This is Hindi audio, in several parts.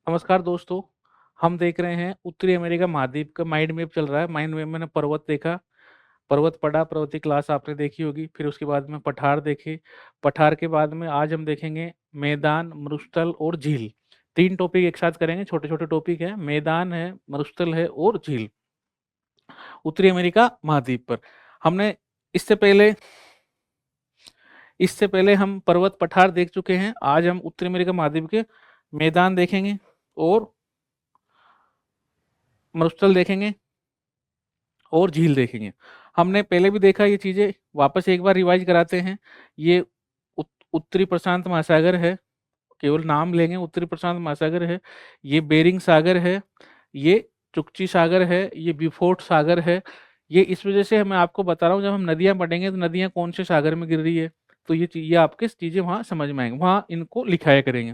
नमस्कार दोस्तों। हम देख रहे हैं उत्तरी अमेरिका महाद्वीप का माइंड मैप चल रहा है। माइंड मैप में पर्वत देखा, पर्वत पढ़ा, पर्वत की क्लास आपने देखी होगी। फिर उसके बाद में पठार देखे। पठार के बाद में आज हम देखेंगे मैदान, मरुस्थल और झील। तीन टॉपिक एक साथ करेंगे, छोटे छोटे टॉपिक है। मैदान है, मरुस्थल है और झील, उत्तरी अमेरिका महाद्वीप पर। हमने इससे पहले इससे पहले हम पर्वत पठार देख चुके हैं। आज हम उत्तरी अमेरिका महाद्वीप के मैदान देखेंगे और मरुस्थल देखेंगे और झील देखेंगे। हमने पहले भी देखा ये चीजें, वापस एक बार रिवाइज कराते हैं। ये उत्तरी प्रशांत महासागर है, केवल नाम लेंगे। उत्तरी प्रशांत महासागर है, ये बेरिंग सागर है, ये चुकची सागर है, ये बिफोर्ट सागर है। ये इस वजह से मैं आपको बता रहा हूँ, जब हम नदियां पढ़ेंगे तो नदियां कौन से सागर में गिर रही है, तो ये आपके चीजें वहां समझ में आएंगे, वहां इनको लिखाया करेंगे।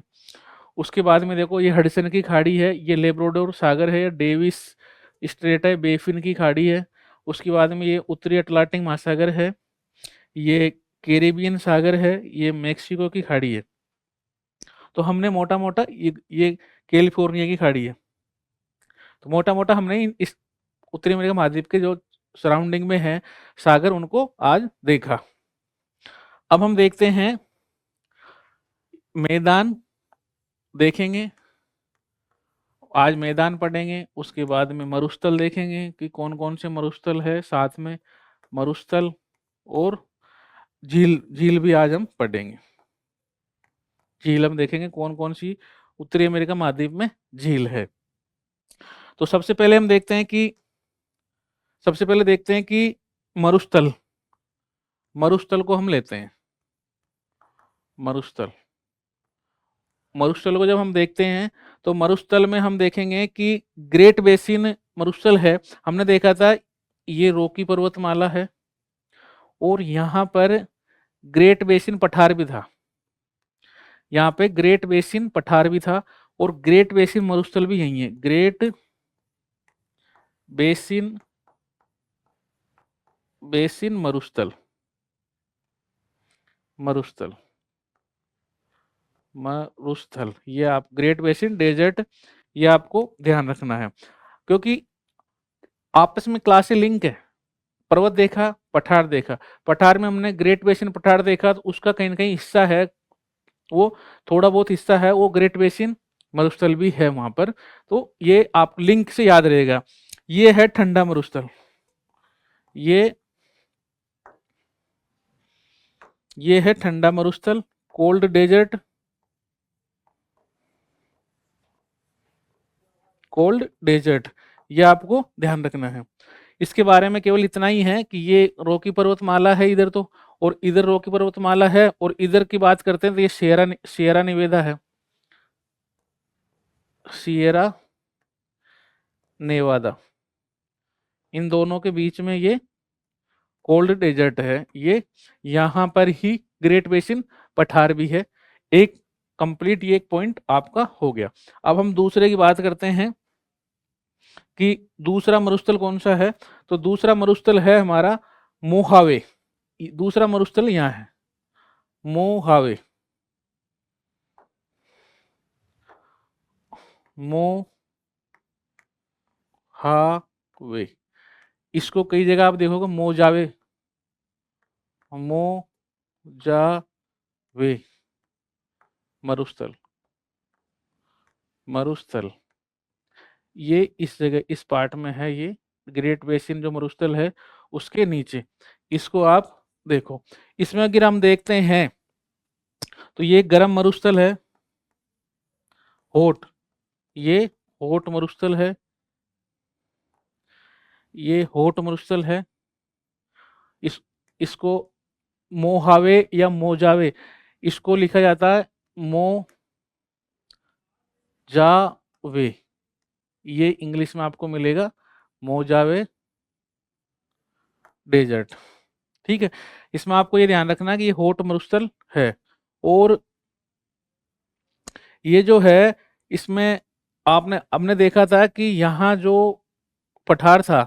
उसके बाद में देखो, ये हडसन की खाड़ी है, ये लेब्राडोर सागर है, डेविस स्ट्रेट है, बेफिन की खाड़ी है। उसके बाद में ये उत्तरी अटलांटिक महासागर है, ये कैरेबियन सागर है, ये मेक्सिको की खाड़ी है। तो हमने मोटा मोटा ये कैलिफोर्निया की खाड़ी है। तो मोटा मोटा हमने इस उत्तरी अमेरिका महाद्वीप के जो सराउंडिंग में है सागर, उनको आज देखा। अब हम देखते हैं मैदान देखेंगे। आज मैदान पढ़ेंगे, उसके बाद में मरुस्थल देखेंगे कि कौन कौन से मरुस्थल है साथ में। मरुस्थल और झील, झील भी आज हम पढ़ेंगे। झील हम देखेंगे कौन कौन सी उत्तरी अमेरिका महाद्वीप में झील है। तो सबसे पहले देखते हैं कि मरुस्थल मरुस्थल को हम लेते हैं। मरुस्थल मरुस्थल को जब हम देखते हैं तो मरुस्थल में हम देखेंगे कि ग्रेट बेसिन मरुस्थल है। हमने देखा था ये रॉकी पर्वतमाला है और यहाँ पर ग्रेट बेसिन पठार भी था। यहाँ पे ग्रेट बेसिन पठार भी था और ग्रेट बेसिन मरुस्थल भी यही है। ग्रेट बेसिन बेसिन मरुस्थल मरुस्थल मरुस्थल, ये आप ग्रेट बेसिन डेजर्ट, ये आपको ध्यान रखना है क्योंकि आपस में क्लासे लिंक है। पर्वत देखा, पठार देखा। पठार में हमने ग्रेट बेसिन पठार देखा, तो उसका कहीं ना कहीं हिस्सा है, वो थोड़ा बहुत हिस्सा है, वो ग्रेट बेसिन मरुस्थल भी है वहां पर। तो ये आप लिंक से याद रहेगा। ये है ठंडा मरुस्थल, ये ये है ठंडा मरुस्थल, कोल्ड डेजर्ट, कोल्ड डेजर्ट, ये आपको ध्यान रखना है। इसके बारे में केवल इतना ही है कि ये रॉकी पर्वतमाला है इधर तो, और इधर रॉकी पर्वतमाला है, और इधर की बात करते हैं तो ये सियरा निवेदा है, सियरा नेवादा। इन दोनों के बीच में ये कोल्ड डेजर्ट है। ये यहाँ पर ही ग्रेट बेसिन पठार भी है। एक कंप्लीट, ये एक पॉइंट आपका हो गया। अब हम दूसरे की बात करते हैं कि दूसरा मरुस्थल कौन सा है। तो दूसरा मरुस्थल है हमारा मोहावे। दूसरा मरुस्थल यहाँ है, मोहावे। मोहावे, इसको कई जगह आप देखोगे मोजावे, मोजावे मरुस्थल, मरुस्थल ये इस जगह, इस पार्ट में है। ये ग्रेट बेसिन जो मरुस्थल है उसके नीचे, इसको आप देखो। इसमें अगर हम देखते हैं तो ये गर्म मरुस्थल है, होट, ये होट मरुस्थल है, ये होट मरुस्थल है। इसको मोहावे या मोजावे, इसको लिखा जाता है मोजावे, ये इंग्लिश में आपको मिलेगा मोजावे डेजर्ट। ठीक है, इसमें आपको ये ध्यान रखना कि ये होट मरुस्थल है। और ये जो है, इसमें आपने हमने देखा था कि यहाँ जो पठार था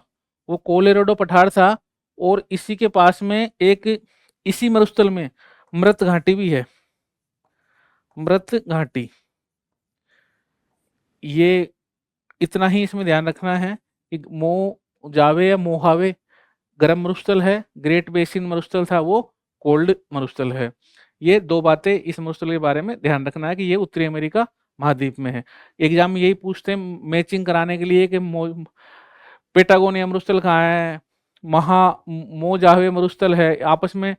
वो कोलोराडो पठार था, और इसी के पास में एक, इसी मरुस्थल में मृत घाटी भी है, मृत घाटी। ये इतना ही इसमें ध्यान रखना है कि मोजावे या मोहावे गर्म मरुस्थल है, ग्रेट बेसिन मरुस्थल था वो कोल्ड मरुस्थल है। ये 2 बातें इस मरुस्थल के बारे में ध्यान रखना है कि ये उत्तरी अमेरिका महाद्वीप में है। एग्ज़ाम में यही पूछते हैं मैचिंग कराने के लिए कि पेटागोनिया मरुस्थल कहाँ है, मोजावे मरुस्थल है, आपस में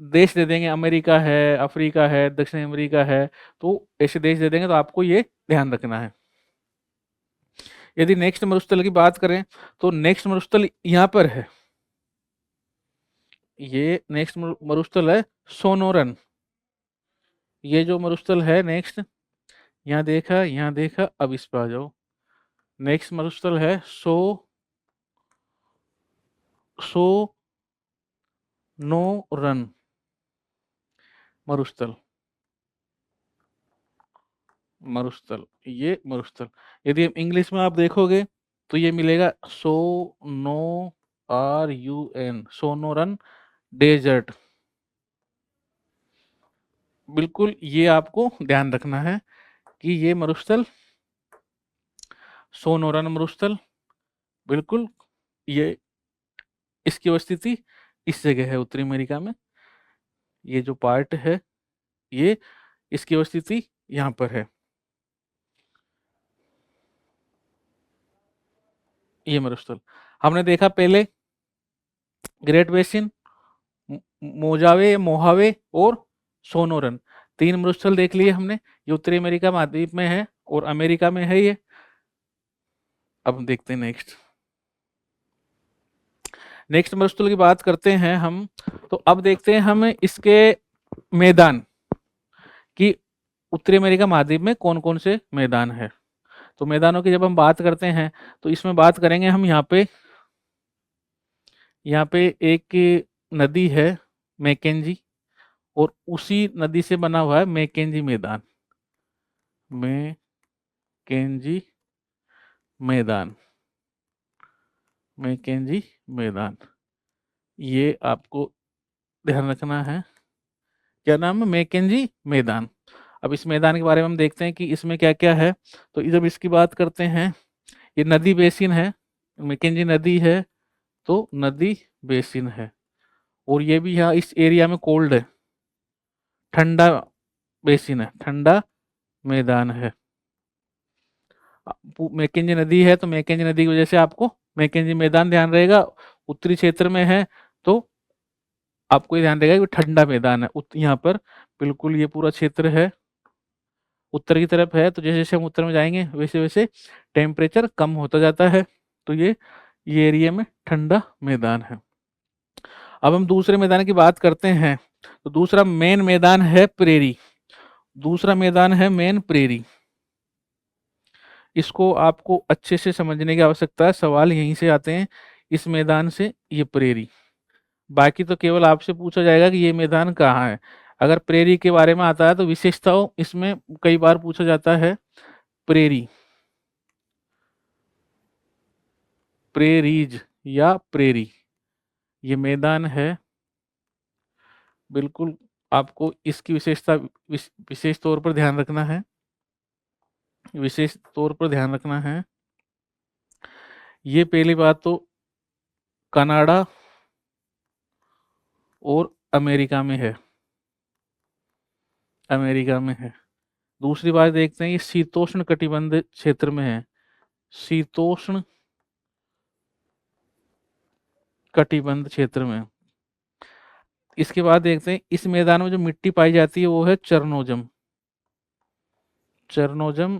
देश दे देंगे, अमेरिका है, अफ्रीका है, दक्षिण अमेरिका है, तो ऐसे देश दे देंगे, तो आपको ये ध्यान रखना है। यदि नेक्स्ट मरुस्थल की बात करें तो नेक्स्ट मरुस्थल यहाँ पर है, ये नेक्स्ट मरुस्थल है सोनोरन। ये जो मरुस्थल है नेक्स्ट, यहाँ देखा, अब इस पर आ जाओ। नेक्स्ट मरुस्थल है सोनोरन मरुस्थल। ये मरुस्थल यदि इंग्लिश में आप देखोगे तो ये मिलेगा सोनोरन डेजर्ट। बिल्कुल ये आपको ध्यान रखना है कि ये मरुस्थल सोनोरन मरुस्थल, बिल्कुल ये इसकी अवस्थिति इस जगह है उत्तरी अमेरिका में। ये जो पार्ट है ये इसकी अवस्थिति यहाँ पर है। ये मरुस्थल हमने देखा पहले, ग्रेट बेसिन, मोजावे मोहावे और सोनोरन, 3 मरुस्थल देख लिए हमने। ये उत्तरी अमेरिका महाद्वीप में है और अमेरिका में है ये। अब हम देखते हैं नेक्स्ट मरुस्थल की बात करते हैं हम। तो अब देखते हैं हम इसके मैदान कि उत्तरी अमेरिका महाद्वीप में कौन कौन से मैदान है। तो मैदानों की जब हम बात करते हैं तो इसमें बात करेंगे हम यहाँ पे एक नदी है मैकेंजी, और उसी नदी से बना हुआ है मैकेंजी मैदान। मैकेंजी मैदान ये आपको ध्यान रखना है। क्या नाम है? मैकेंजी मैदान। अब इस मैदान के बारे में हम देखते हैं कि इसमें क्या क्या है। तो जब इसकी बात करते हैं, ये नदी बेसिन है, मैकेंजी नदी है तो नदी बेसिन है, और ये भी यहाँ इस एरिया में कोल्ड है, ठंडा बेसिन है, ठंडा मैदान है। मैकेंजी नदी है तो मैकेंजी नदी की वजह से आपको मैकेंजी मैदान ध्यान रहेगा। उत्तरी क्षेत्र में है तो आपको ये ध्यान रहेगा कि ठंडा मैदान है। यहाँ पर बिल्कुल ये पूरा क्षेत्र है, उत्तर की तरफ है, तो जैसे जैसे हम उत्तर में जाएंगे वैसे वैसे टेम्परेचर कम होता जाता है। तो ये एरिया में ठंडा मैदान है। अब हम दूसरे मैदान की बात करते हैं। तो दूसरा मेन मैदान है प्रेरी। दूसरा मैदान है मेन प्रेरी। इसको आपको अच्छे से समझने की आवश्यकता है, सवाल यहीं से आते हैं, इस मैदान से, ये प्रेरी। बाकी तो केवल आपसे पूछा जाएगा कि ये मैदान कहाँ है। अगर प्रेरी के बारे में आता है तो विशेषताओं इसमें कई बार पूछा जाता है। प्रेरी, प्रेरीज या प्रेरी, ये मैदान है। बिल्कुल आपको इसकी विशेषता विशेष तौर पर ध्यान रखना है, विशेष तौर पर ध्यान रखना है। ये पहली बात तो कनाडा और अमेरिका में है, अमेरिका में है। दूसरी बात देखते हैं, ये शीतोष्ण कटिबंध क्षेत्र में है, शीतोष्ण कटिबंध क्षेत्र में। इसके बाद देखते हैं, इस मैदान में जो मिट्टी पाई जाती है वो है चरनोजम, चरनोजम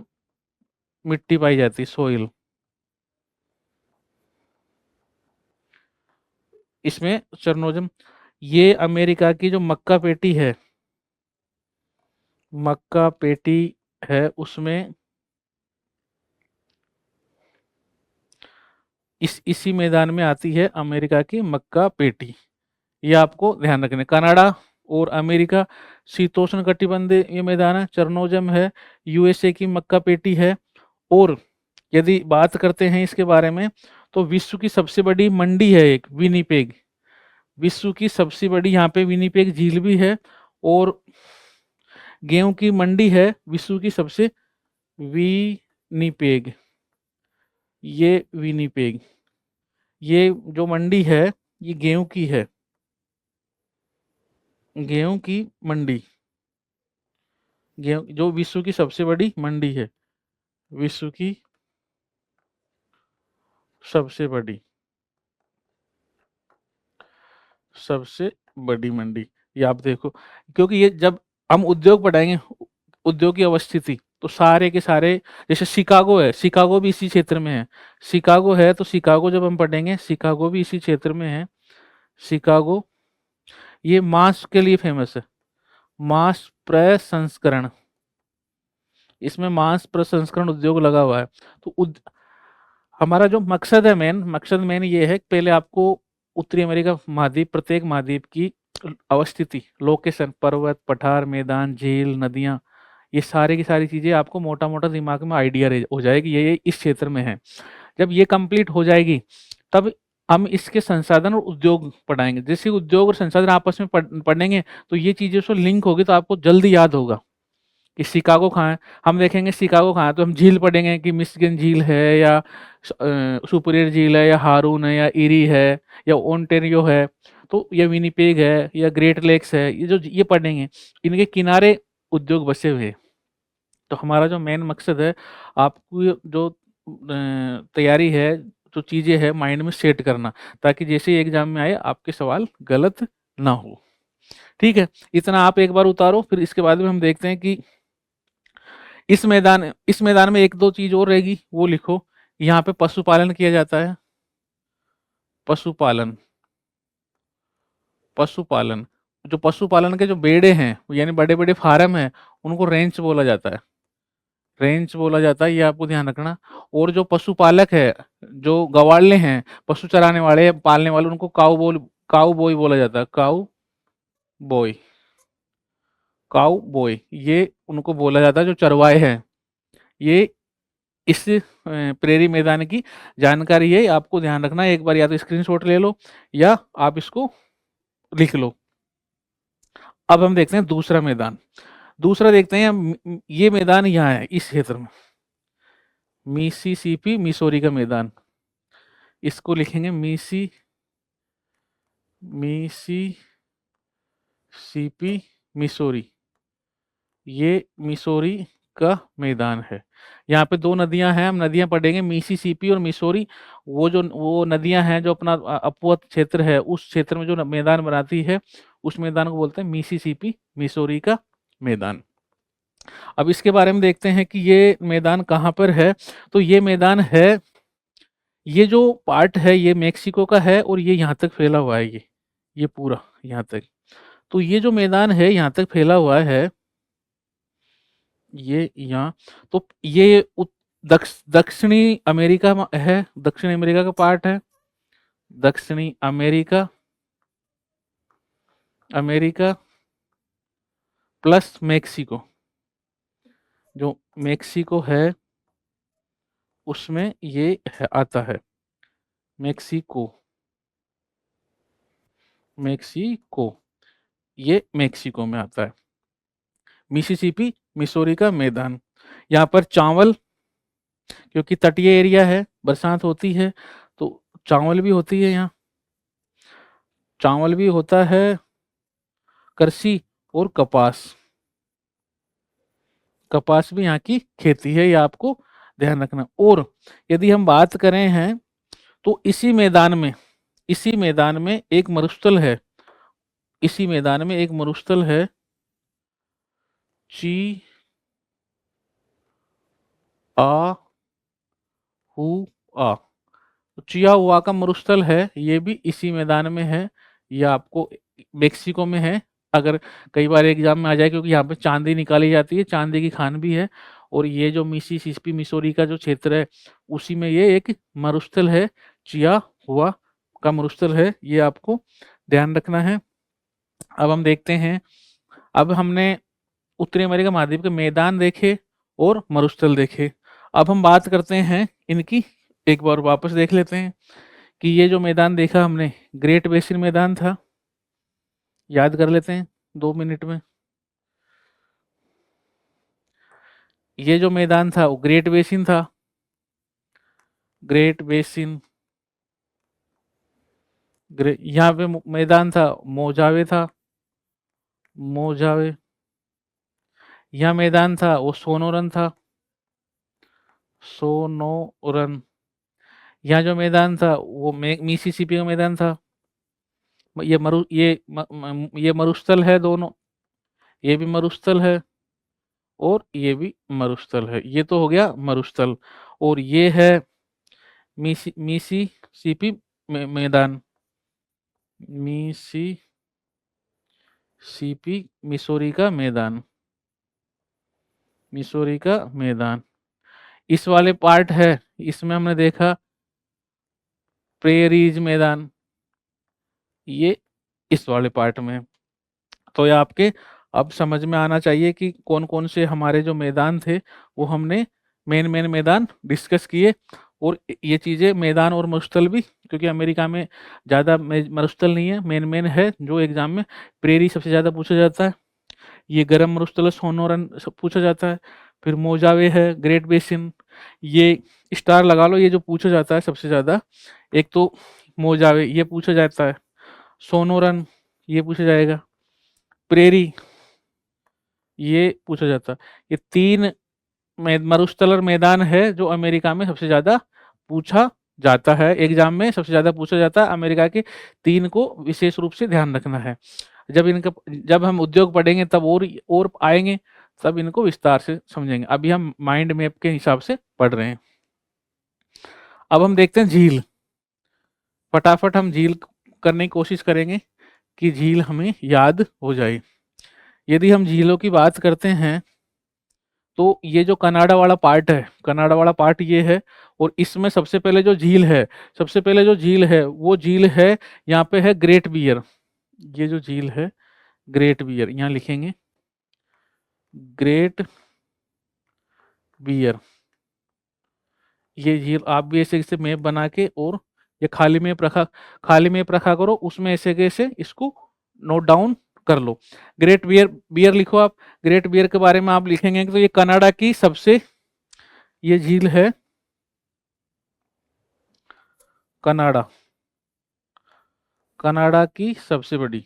मिट्टी पाई जाती है, सोइल। इसमें चरनोजम, ये अमेरिका की जो मक्का पेटी है, मक्का पेटी है, उसमें इसी मैदान में आती है अमेरिका की मक्का पेटी। ये आपको ध्यान रखना। कनाडा और अमेरिका शीतोष्ण कटिबंध ये मैदान है, चरनोजम है, यूएसए की मक्का पेटी है। और यदि बात करते हैं इसके बारे में तो विश्व की सबसे बड़ी मंडी है एक विनीपेग, विश्व की सबसे बड़ी यहाँ पे विनीपेग झील भी है, और गेहूं की मंडी है विश्व की सबसे, विनीपेग विनिपेग, ये विनिपेग, ये जो मंडी है ये गेहूं की है, गेहूं की मंडी, गेहूं जो विश्व की सबसे बड़ी मंडी है, विश्व की सबसे बड़ी, सबसे बड़ी मंडी, ये आप देखो, क्योंकि ये जब हम उद्योग पढ़ाएंगे, उद्योग की अवस्थिति, तो सारे के सारे, जैसे शिकागो है, शिकागो भी इसी क्षेत्र में है, शिकागो है तो शिकागो जब हम पढ़ेंगे, शिकागो भी इसी क्षेत्र में है, शिकागो, ये मांस के लिए फेमस है, मांस प्रसंस्करण, इसमें मांस प्रसंस्करण उद्योग लगा हुआ है। तो हमारा जो मकसद है, मकसद मेन ये है कि पहले आपको उत्तरी अमेरिका महाद्वीप, प्रत्येक महाद्वीप की अवस्थिति, लोकेशन, पर्वत, पठार, मैदान, झील, नदियां, ये सारे की सारी चीजें आपको मोटा मोटा दिमाग में आइडिया हो जाएगी, ये इस क्षेत्र में है। जब ये कंप्लीट हो जाएगी तब हम इसके संसाधन और उद्योग पढ़ाएंगे। जैसे उद्योग और संसाधन आपस में पढ़ेंगे तो ये चीजें उसको लिंक होगी, तो आपको जल्दी याद होगा कि शिकागो कहाँ है। हम देखेंगे शिकागो कहाँ है तो हम झील पढ़ेंगे कि मिशिगन झील है, या सुपीरियर झील है, या हारून है, या इरी है, या ओंटेरियो है, तो या विनिपेग है, या ग्रेट लेक्स है, ये जो ये पढ़ेंगे, इनके किनारे उद्योग बसे हुए हैं। तो हमारा जो मेन मकसद है, आपको जो तैयारी है, जो चीज़ें है माइंड में सेट करना, ताकि जैसे ही एग्जाम में आए आपके सवाल गलत ना हो। ठीक है, इतना आप एक बार उतारो, फिर इसके बाद में हम देखते हैं कि इस मैदान में एक दो चीज और रहेगी, वो लिखो। यहाँ पे पशुपालन किया जाता है, पशुपालन, पशुपालन, जो पशुपालन के जो बेड़े हैं, यानी बड़े बड़े फार्म हैं, उनको रेंच बोला जाता है, रेंच बोला जाता है, ये आपको ध्यान रखना। और जो पशुपालक है, जो गवाले हैं, पशु चराने वाले, पालने वाले, उनको काऊ बॉय बोला जाता है, काऊ बॉय, काऊ बॉय, ये उनको बोला जाता है जो चरवाए हैं। ये इस प्रेरी मैदान की जानकारी है, आपको ध्यान रखना है। एक बार या तो स्क्रीनशॉट ले लो या आप इसको लिख लो। अब हम देखते हैं दूसरा मैदान, दूसरा देखते हैं ये मैदान यहाँ है इस क्षेत्र में, मिसिसिपी मिसोरी का मैदान, इसको लिखेंगे मिसिसिपी मिसोरी, ये मिसोरी का मैदान है। यहाँ पे दो नदियां हैं, हम नदियां पढ़ेंगे, मिसिसिपी और मिसोरी। वो नदियां हैं जो अपना अपवत क्षेत्र है, उस क्षेत्र में जो मैदान बनाती है, उस मैदान को बोलते हैं मिसिसिपी मिसोरी का मैदान। अब इसके बारे में देखते हैं कि ये मैदान कहाँ पर है। तो ये मैदान है, ये जो पार्ट है ये मेक्सिको का है, और ये यहाँ तक फैला हुआ है, ये पूरा यहाँ तक। तो ये जो मैदान है यहाँ तक फैला हुआ है, ये यहाँ, तो ये दक्षिणी अमेरिका है, दक्षिण अमेरिका का पार्ट है, दक्षिणी अमेरिका, अमेरिका प्लस मेक्सिको, जो मेक्सिको है उसमें ये आता है, मेक्सिको, मेक्सिको, ये मेक्सिको में आता है, मिसिसिपी मिसोरी का मैदान। यहाँ पर चावल, क्योंकि तटीय एरिया है, बरसात होती है तो चावल भी होती है, यहाँ चावल भी होता है, कृषि और कपास, कपास भी यहाँ की खेती है, ये आपको ध्यान रखना। और यदि हम बात करें हैं तो इसी मैदान में एक मरुस्थल है, इसी मैदान में एक मरुस्थल है, ची आ हु आ, तो चिया हुआ का मरुस्थल है, ये भी इसी मैदान में है, ये आपको मेक्सिको में है। अगर कई बार एग्जाम में आ जाए, क्योंकि यहाँ पे चांदी निकाली जाती है, चांदी की खान भी है, और ये जो मिसिसिपी मिसोरी का जो क्षेत्र है उसी में ये एक मरुस्थल है, चिया हुआ का मरुस्थल है, ये आपको ध्यान रखना है। अब हम देखते हैं, अब हमने उत्तरी अमेरिका महाद्वीप के मैदान देखे और मरुस्थल देखे। अब हम बात करते हैं इनकी, एक बार वापस देख लेते हैं कि ये जो मैदान देखा हमने, ग्रेट बेसिन मैदान था, याद कर लेते हैं 2 मिनट में। ये जो मैदान था वो ग्रेट बेसिन था, ग्रेट बेसिन। यहाँ पे मैदान था मोजावे था, मोजावे। यहाँ मैदान था वो सोनोरन था, सोनोरन। यहाँ जो मैदान था वो मिसिसिपी का मैदान था। ये ये मरुस्थल है दोनों, ये भी मरुस्थल है और ये भी मरुस्थल है। ये तो हो गया मरुस्थल। और ये है मिसिसिपी मैदान, मिसिसिपी मिसोरी का मैदान, मिसोरी का मैदान। इस वाले पार्ट है, इसमें हमने देखा प्रेरीज मैदान, ये इस वाले पार्ट में। तो ये आपके अब समझ में आना चाहिए कि कौन कौन से हमारे जो मैदान थे वो हमने मेन मेन मैदान डिस्कस किए। और ये चीज़ें मैदान और मरुस्थल भी, क्योंकि अमेरिका में ज़्यादा मरुस्थल नहीं है, मेन मेन है जो एग्जाम में प्रेरी सबसे ज़्यादा पूछा जाता है। ये गर्म मरुस्थल सोनोरन सब पूछा जाता है। फिर मोजावे है, ग्रेट बेसिन। ये स्टार लगा लो, ये जो पूछा जाता है सबसे ज़्यादा, एक तो मोजावे ये पूछा जाता है, सोनोरन ये पूछा जाएगा, प्रेरी ये पूछा जाता है। ये तीन मरुस्थल और मैदान है जो अमेरिका में सबसे ज़्यादा पूछा जाता है, एग्जाम में सबसे ज़्यादा पूछा जाता है। अमेरिका के तीन को विशेष रूप से ध्यान रखना है। जब हम उद्योग पढ़ेंगे तब और आएंगे, तब इनको विस्तार से समझेंगे। अभी हम माइंड मैप के हिसाब से पढ़ रहे हैं। अब हम देखते हैं झील। फटाफट हम झील करने की कोशिश करेंगे कि झील हमें याद हो जाए। यदि हम झीलों की बात करते हैं तो ये जो कनाडा वाला पार्ट है, कनाडा वाला पार्ट ये है। और इसमें सबसे पहले जो झील है, सबसे पहले जो झील है वो झील है, यहाँ पे है ग्रेट बियर। ये जो झील है ग्रेट बियर, यहाँ लिखेंगे ग्रेट बियर। ये झील आप भी ऐसे ऐसे मैप बना के, और ये खाली मैप रखा करो, उसमें ऐसे कैसे इसको नोट डाउन कर लो। ग्रेट बियर, बियर लिखो आप। ग्रेट बियर के बारे में आप लिखेंगे तो ये कनाडा की सबसे, ये झील है कनाडा, कनाडा की सबसे बड़ी।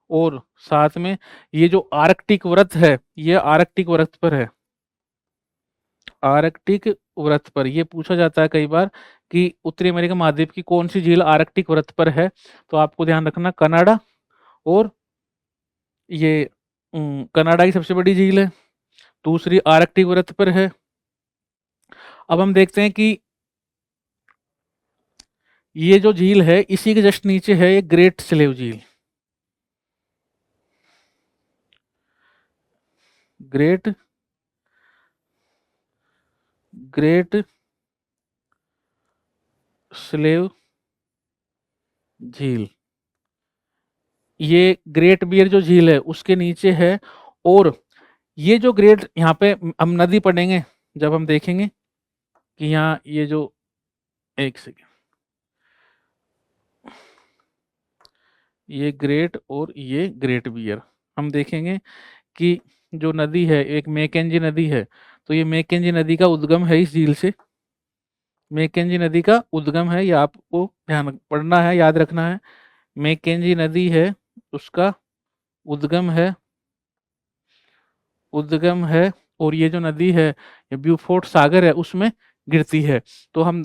और साथ में ये जो आर्कटिक वृत्त है, ये आर्कटिक वृत्त पर है, आर्कटिक वृत्त पर। ये पूछा जाता है कई बार कि उत्तरी अमेरिका महाद्वीप की कौन सी झील आर्कटिक वृत्त पर है। तो आपको ध्यान रखना कनाडा, और ये कनाडा की सबसे बड़ी झील है, दूसरी आर्कटिक वृत्त पर है। अब हम देखते हैं कि ये जो झील है इसी के जस्ट नीचे है एक ग्रेट स्लेव झील, ग्रेट ग्रेट स्लेव झील। ये ग्रेट बियर जो झील है उसके नीचे है। और ये जो ग्रेट, यहाँ पे हम नदी पढ़ेंगे जब हम देखेंगे कि यहाँ ये जो, एक सेकेंड, ये ग्रेट और ये ग्रेट बियर, हम देखेंगे कि जो नदी है एक मैकेंजी नदी है। तो ये मैकेंजी नदी का उद्गम है इस झील से, मैकेंजी नदी का उद्गम है, ये आपको ध्यान पढ़ना है, याद रखना है। मैकेंजी नदी है, उसका उद्गम है, उद्गम है। और ये जो नदी है ये ब्यूफोर्ट सागर है उसमें गिरती है। तो हम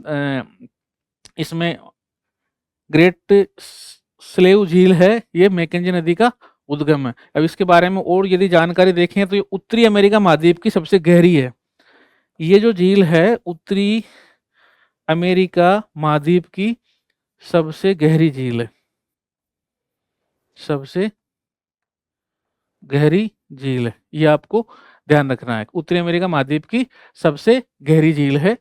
इसमें ग्रेट स्लेव झील है, ये मैकेंजी नदी का उद्गम है। अब इसके बारे में और यदि जानकारी देखें तो ये उत्तरी अमेरिका महाद्वीप की सबसे गहरी है। ये जो झील है उत्तरी अमेरिका महाद्वीप की सबसे गहरी झील है, सबसे गहरी झील है। ये आपको ध्यान रखना है, उत्तरी अमेरिका महाद्वीप की सबसे गहरी झील है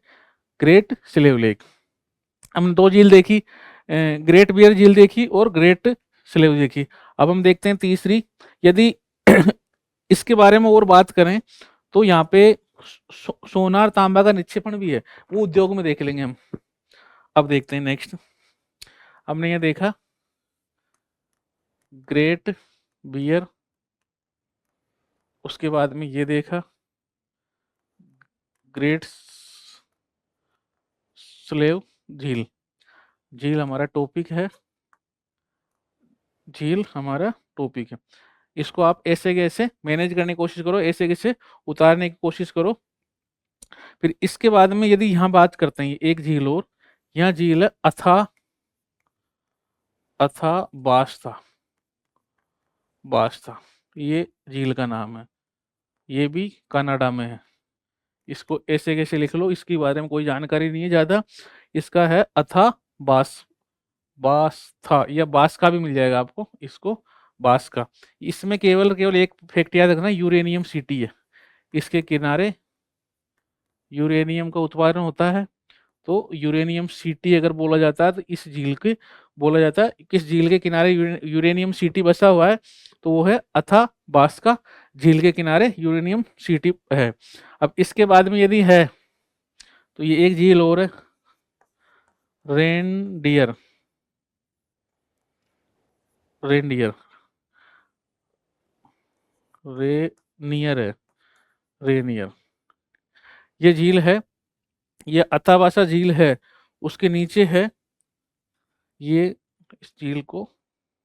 ग्रेट स्लेव लेक। हमने दो झील देखी, ग्रेट बियर झील देखी और ग्रेट स्लेव देखी। अब हम देखते हैं तीसरी। यदि इसके बारे में और बात करें तो यहाँ पे सोनार तांबा का निक्षेपण भी है, वो उद्योग में देख लेंगे हम। अब देखते हैं नेक्स्ट। हमने ये देखा ग्रेट बियर उसके बाद में ये देखा ग्रेट स्लेव झील। झील हमारा टॉपिक है, झील हमारा टॉपिक है। इसको आप ऐसे कैसे मैनेज करने की कोशिश करो, ऐसे कैसे उतारने की कोशिश करो। फिर इसके बाद में यदि यहाँ बात करते हैं एक झील और, यह झील है अथा अथा बास्ता। बास्ता ये झील का नाम है, ये भी कनाडा में है। इसको ऐसे कैसे लिख लो, इसके बारे में कोई जानकारी नहीं है ज्यादा। इसका है अथा बास बास था, या बास का भी मिल जाएगा आपको, इसको बास का। इसमें केवल केवल एक फैक्ट याद रखना, यूरेनियम सिटी है इसके किनारे, यूरेनियम का उत्पादन होता है। तो यूरेनियम सिटी अगर बोला जाता है तो इस झील के बोला जाता है, किस झील के किनारे यूरेनियम सिटी बसा हुआ है, तो वो है अथा बास्का झील के किनारे यूरेनियम सिटी है। अब इसके बाद में यदि है तो ये एक झील और है, रेनडियर। रेनडियर रेनियर है, रेनियर ये झील है, ये अथाबासा झील है, उसके नीचे है ये। इस झील को,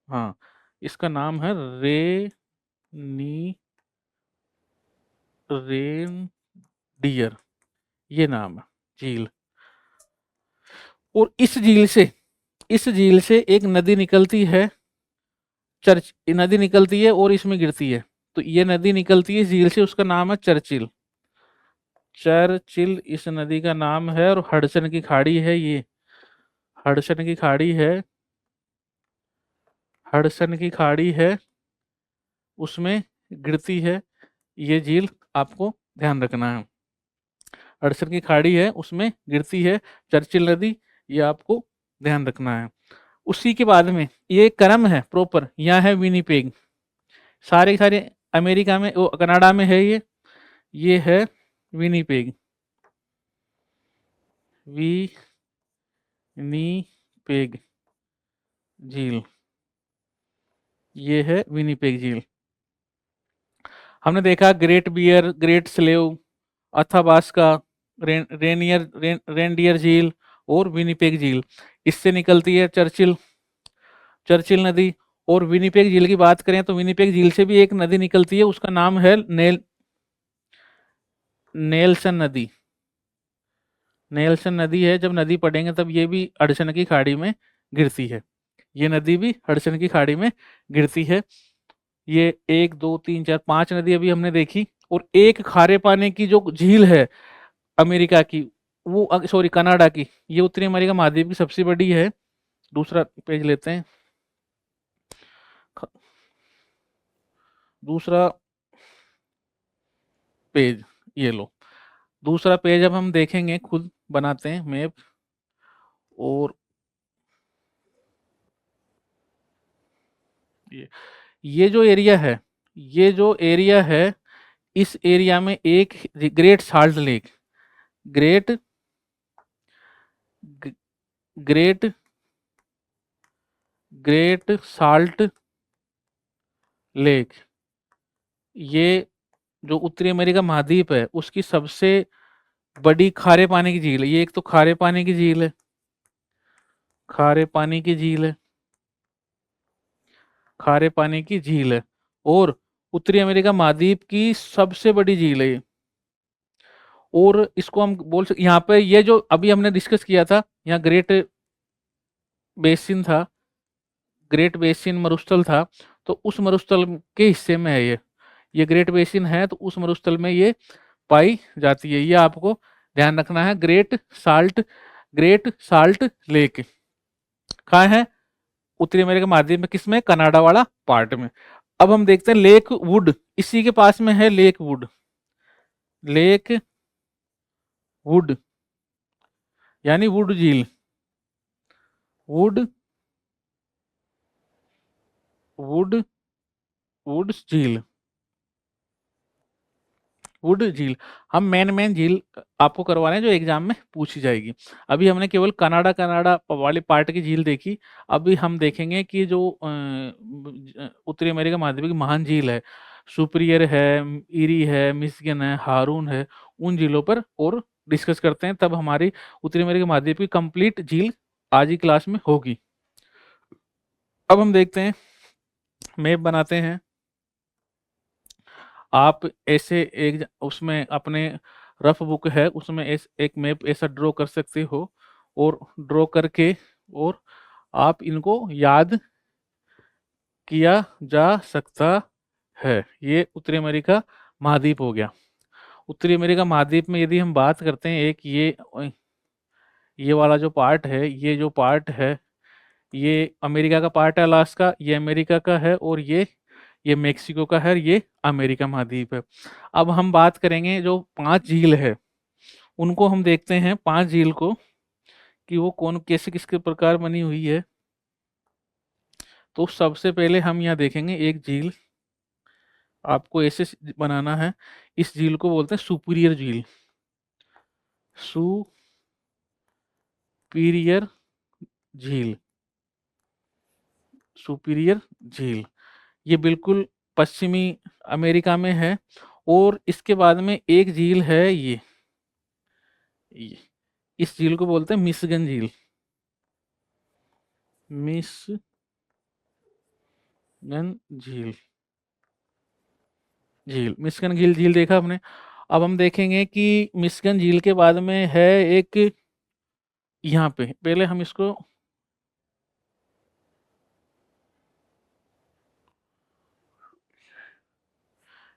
हाँ, इसका नाम है रेन डियर, ये नाम है झील। और इस झील से एक नदी निकलती है, चर्च नदी निकलती है और इसमें गिरती है। तो ये नदी निकलती है इस झील से, उसका नाम है चर्चिल। चर्चिल इस नदी का नाम है। और हडसन की खाड़ी है ये, हडसन की खाड़ी है, हडसन की खाड़ी है, उसमें गिरती है ये झील, आपको ध्यान रखना है। हडसन की खाड़ी है, उसमें गिरती है चर्चिल नदी, ये आपको ध्यान रखना है। उसी के बाद में ये क्रम है प्रॉपर, यहाँ है विनीपेग, सारे सारे अमेरिका में, वो कनाडा में है ये है विनीपेग, विनीपेग झील, ये है विनीपेग झील। हमने देखा Great Bear, Great Slave, Athabasca, Reindeer झील और विनीपेग झील। इससे निकलती है चर्चिल चर्चिल नदी। और विनीपेग झील की बात करें तो विनीपेग झील से भी एक नदी निकलती है, उसका नाम है नेल्सन नदी। नेल्सन नदी है, जब नदी पढ़ेंगे तब ये भी हडसन की खाड़ी में गिरती है, ये नदी भी हडसन की खाड़ी में गिरती है। ये 1 2 3 4 5 नदी अभी हमने देखी। और एक खारे पानी की जो झील है अमेरिका की, वो सॉरी कनाडा की, ये उत्तरी अमेरिका महाद्वीप की सबसे बड़ी है। दूसरा पेज लेते हैं, दूसरा पेज ये लो। दूसरा पेज अब हम देखेंगे, खुद बनाते हैं मैप। और ये जो एरिया है, ये जो एरिया है, इस एरिया में एक great salt lake, great great great salt lake, ये जो उत्तरी अमेरिका महाद्वीप है उसकी सबसे बड़ी खारे पानी की झील है। ये एक तो खारे पानी की झील है, खारे पानी की झील है, खारे पानी की झील है, और उत्तरी अमेरिका महाद्वीप की सबसे बड़ी झील है ये। और इसको हम बोल सकते, यहाँ पे ये जो अभी हमने डिस्कस किया था, यहाँ ग्रेट बेसिन था, ग्रेट बेसिन मरुस्थल था, तो उस मरुस्थल के हिस्से में है ये ग्रेट बेसिन है, तो उस मरुस्थल में ये पाई जाती है। ये आपको ध्यान रखना है। ग्रेट साल्ट लेक कहाँ है? उत्तरी अमेरिका महाद्वीप में, किसमें? कनाडा वाला पार्ट में। अब हम देखते हैं लेक वुड, इसी के पास में है लेक वुड, लेक वुड यानी वुड झील, वुड वुड वुड झील, वुड झील। हम मेन झील आपको करवा रहे हैं जो एग्जाम में पूछी जाएगी। अभी हमने केवल कनाडा कनाडा वाली पार्ट की झील देखी। अभी हम देखेंगे कि जो उत्तरी अमेरिका महाद्वीप की महान झील है, सुपीरियर है, ईरी है, मिशिगन है, हारून है, उन झीलों पर और डिस्कस करते हैं। तब हमारी उत्तरी अमेरिका महाद्वीप की कंप्लीट झील आज की क्लास में होगी। अब हम देखते हैं, मैप बनाते हैं। आप ऐसे एक उसमें अपने रफ बुक है उसमें एक मैप ऐसा ड्रॉ कर सकते हो, और ड्रॉ करके और आप इनको याद किया जा सकता है। ये उत्तरी अमेरिका महाद्वीप हो गया। उत्तरी अमेरिका महाद्वीप में यदि हम बात करते हैं, एक ये वाला जो पार्ट है, ये जो पार्ट है ये अमेरिका का पार्ट है, अलास्का ये अमेरिका का है, और ये मेक्सिको का है, ये अमेरिका महाद्वीप है। अब हम बात करेंगे जो 5 झील है उनको हम देखते हैं, 5 झील को कि वो कौन कैसे किसके प्रकार बनी हुई है। तो सबसे पहले हम यहाँ देखेंगे एक झील, आपको ऐसे बनाना है। इस झील को बोलते हैं सुपीरियर झील, सुपीरियर झील, सुपीरियर झील। ये बिल्कुल पश्चिमी अमेरिका में है। और इसके बाद में एक झील है ये इस झील को बोलते हैं मिशिगन झील, मिशिगन झील, मिशिगन झील देखा हमने। अब हम देखेंगे कि मिशिगन झील के बाद में है एक, यहाँ पे पहले हम इसको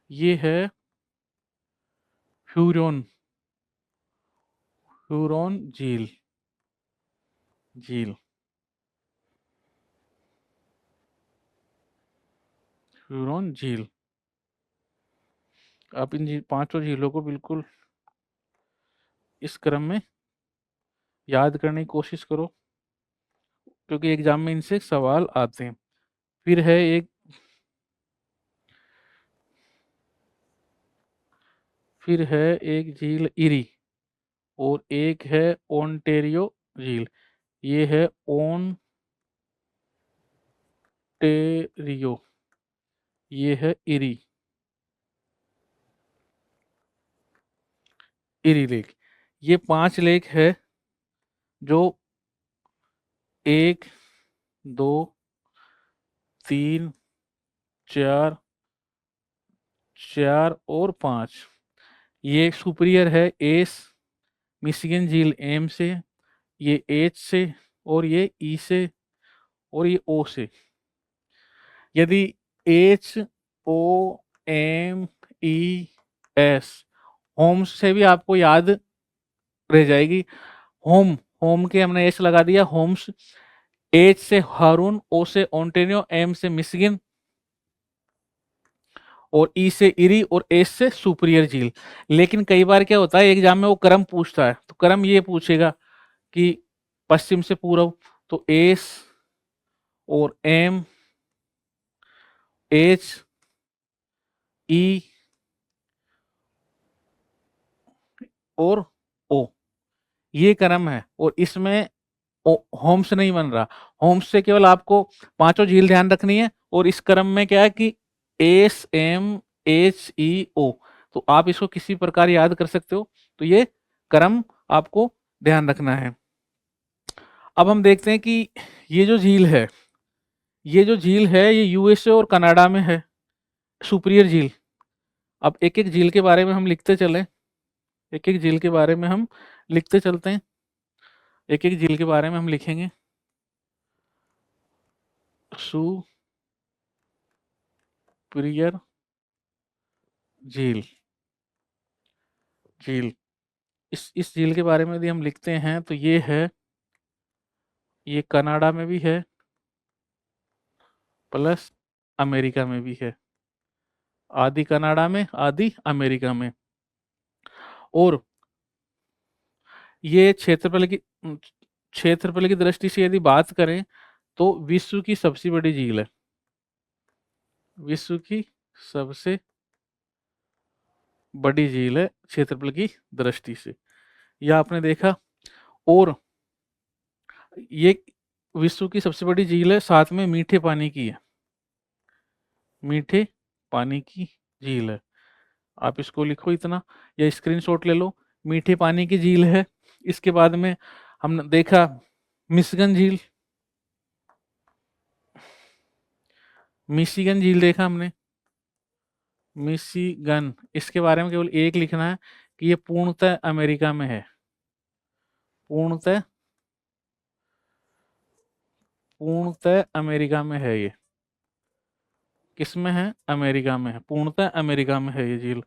ये है ह्यूरोन, ह्यूरोन झील, झील ह्यूरोन झील। आप इन पांचों झीलों को बिल्कुल इस क्रम में याद करने की कोशिश करो, क्योंकि एग्जाम में इनसे सवाल आते हैं। फिर है एक झील इरी, और एक है ओंटेरियो झील। ये है ओंटेरियो, ये है इरी, इरी लेक। ये 5 लेक है जो 1 2 3 4 और 5। ये सुपीरियर है एस, मिशिगन झील एम से, ये एच से, और ये ई से, और ये ओ से। यदि H O M E S, homes से भी आपको याद रह जाएगी। होम के हमने एच लगा दिया, होम्स। एच से हारून, ओ से ओंटेरियो, एम से मिशिगन, और ई से इरी, और एस से सुपीरियर झील। लेकिन कई बार क्या होता है एग्जाम में वो क्रम पूछता है, तो क्रम ये पूछेगा कि पश्चिम से पूर्व, तो एस और एम, एच, ई और ओ, ये क्रम है। और इसमें होम्स नहीं बन रहा। होम्स से केवल आपको पांचों झील ध्यान रखनी है, और इस क्रम में क्या है कि एस एम एच ई ओ, तो आप इसको किसी प्रकार याद कर सकते हो। तो ये क्रम आपको ध्यान रखना है। अब हम देखते हैं कि ये जो झील है, ये यूएसए और कनाडा में है, सुपीरियर झील। अब एक एक झील के बारे में हम लिखते चलें, एक एक झील के बारे में हम लिखते चलते हैं, एक एक झील के बारे में हम लिखेंगे। सुपीरियर झील, झील, इस झील के बारे में यदि हम लिखते हैं तो ये है, ये कनाडा में भी है प्लस अमेरिका में भी है, आधी कनाडा में आधी अमेरिका में। और ये क्षेत्रफल की दृष्टि से यदि बात करें तो विश्व की सबसे बड़ी झील है, विश्व की सबसे बड़ी झील है क्षेत्रफल की दृष्टि से, यह आपने देखा। और ये विश्व की सबसे बड़ी झील है, साथ में मीठे पानी की है, मीठे पानी की झील है। आप इसको लिखो इतना या स्क्रीनशॉट ले लो। मीठे पानी की झील है। इसके बाद में हमने देखा मिशिगन झील, मिशिगन झील देखा हमने, मिशिगन। इसके बारे में केवल एक लिखना है कि ये पूर्णतः अमेरिका में है। पूर्णतः पूर्णतः अमेरिका में है ये। किस में है? अमेरिका में है। पूर्णतः अमेरिका में है ये झील।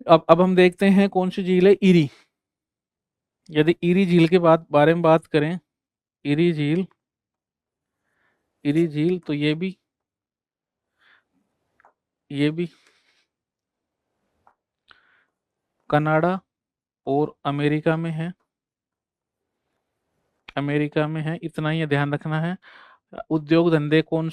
अब हम देखते हैं कौन सी झील है, इरी। यदि इरी झील के बारे में बात करें, इरी झील, इरी झील तो ये भी कनाडा और अमेरिका में है। अमेरिका में है, इतना ही ध्यान रखना है। उद्योग धंधे कौन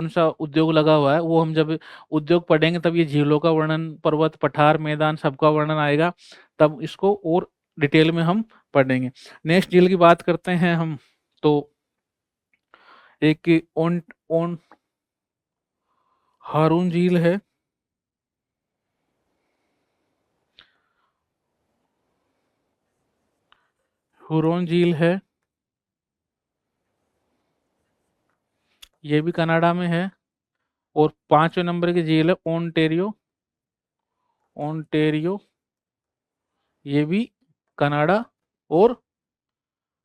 सा उद्योग लगा हुआ है वो हम जब उद्योग पढ़ेंगे तब ये झीलों का वर्णन, पर्वत, पठार, मैदान सबका वर्णन आएगा, तब इसको और डिटेल में हम पढ़ेंगे। नेक्स्ट झील की बात करते हैं हम, तो एक ओन ओन हारून झील है। हुरोन झील है, ये भी कनाडा में है। और 5वें नंबर की झील है ओंटेरियो, ओंटेरियो, ये भी कनाडा और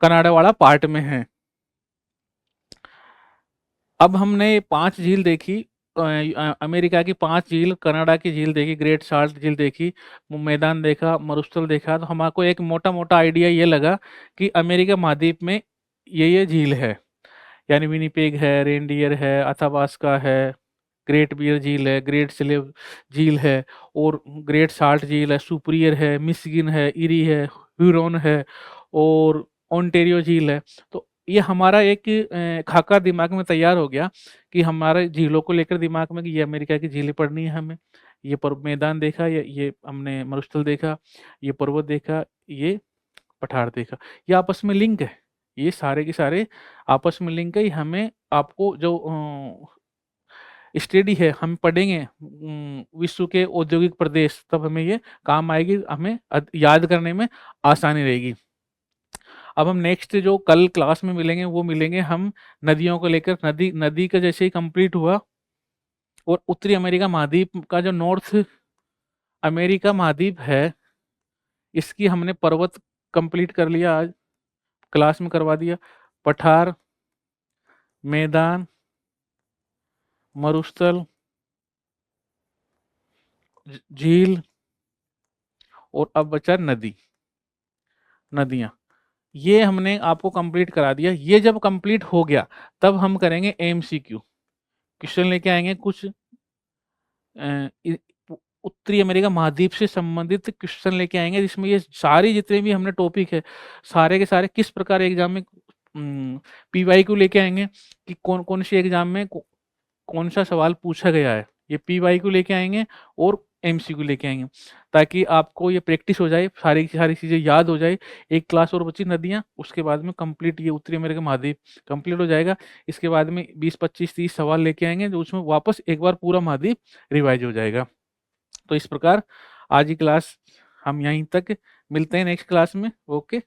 कनाडा वाला पार्ट में है। अब हमने 5 झील देखी, अमेरिका की 5 झील, कनाडा की झील देखी, ग्रेट साल्ट झील देखी, मैदान देखा, मरुस्थल देखा, तो हमको एक मोटा मोटा आइडिया ये लगा कि अमेरिका महाद्वीप में ये झील है। यानी विनिपेग है, रेनडियर है, अथाबास्का है, ग्रेट बियर झील है, ग्रेट स्लेव झील है, और ग्रेट साल्ट झील है, सुपरियर है, मिशिगन है, इरी है, ह्यूरोन है, और ओंटेरियो झील है। तो ये हमारा एक खाका दिमाग में तैयार हो गया कि हमारे झीलों को लेकर दिमाग में कि ये अमेरिका की झीलें पढ़नी है हमें। ये मैदान देखा, ये हमने मरुस्थल देखा, ये पर्वत देखा, ये पठार देखा। ये आपस में लिंक है, ये सारे के सारे आपस में लिंक है। ये हमें आपको जो स्टडी है हम पढ़ेंगे विश्व के औद्योगिक प्रदेश, तब हमें ये काम आएगी, हमें याद करने में आसानी रहेगी। अब हम नेक्स्ट जो कल क्लास में मिलेंगे वो मिलेंगे हम नदियों को लेकर। नदी नदी का जैसे ही कंप्लीट हुआ, और उत्तरी अमेरिका महाद्वीप का जो नॉर्थ अमेरिका महाद्वीप है, इसकी हमने पर्वत कंप्लीट कर लिया, आज क्लास में करवा दिया। पठार, मैदान, मरुस्थल, झील, और अब बचा नदी, नदियां। ये हमने आपको कंप्लीट करा दिया। ये जब कंप्लीट हो गया तब हम करेंगे एमसीक्यू, क्वेश्चन लेके आएंगे कुछ अ, इ- उत्तरी अमेरिका महाद्वीप से संबंधित क्वेश्चन लेके आएंगे, जिसमें ये सारी जितने भी हमने टॉपिक है सारे के सारे किस प्रकार एग्जाम में पीवाईक्यू लेके आएंगे कि कौन कौन सी एग्जाम में कौन सा सवाल पूछा गया है, ये पीवाईक्यू लेके आएंगे और एमसीक्यू लेके आएंगे, ताकि आपको ये प्रैक्टिस हो जाए, सारी की सारी चीज़ें याद हो जाए। एक क्लास और बची नदियाँ, उसके बाद में कंप्लीट ये उत्तरी अमेरिका महाद्वीप कंप्लीट हो जाएगा। इसके बाद में 20 25 30 सवाल लेके आएंगे, जो उसमें वापस एक बार पूरा महाद्वीप रिवाइज हो जाएगा। तो इस प्रकार आज की क्लास हम यहीं तक, मिलते हैं नेक्स्ट क्लास में। ओके।